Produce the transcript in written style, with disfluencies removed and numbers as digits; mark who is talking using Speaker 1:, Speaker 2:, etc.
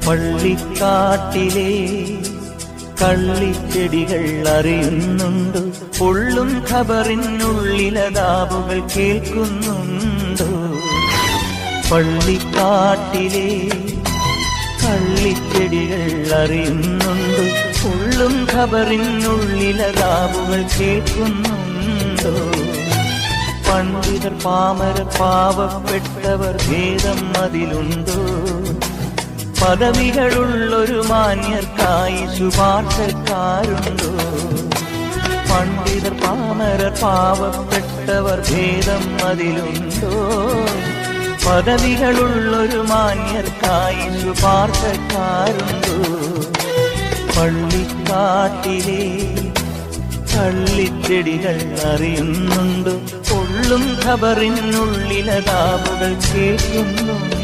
Speaker 1: പള്ളിക്കാട്ടിലെ കള്ളിച്ചെടികൾ അറിയുന്നുണ്ടോ? പൊള്ളും ഖബറിനുള്ളിലതാബുകൾ കേൾക്കുന്നുണ്ടോ? പള്ളിക്കാട്ടിലെ കള്ളിച്ചെടികൾ അറിയുന്നുണ്ടോ? പൊള്ളും ഖബറിനുള്ളിലതാബുകൾ കേൾക്കുന്നുണ്ടോ? പണ്ഡിതർ പാമരർ പാവപ്പെട്ടവർ ഭേദം അതിലുണ്ടോ? പദവികളുള്ളൊരു മാന്യർക്കായി ശുപാർശക്കാരുണ്ടോ? പണ്ഡിതർ പാമരർ പാവപ്പെട്ടവർ ഭേദം അതിലുണ്ടോ? പദവികളുള്ളൊരു മാന്യർക്കായി ശുപാർശക്കാരുണ്ടോ? പള്ളിക്കാട്ടിലെ കള്ളിച്ചെടികൾ അറിയുന്നുണ്ടോ? പൊള്ളും ഖബറിനുള്ളിലതാബുകൾ കേൾക്കുന്നുണ്ടോ?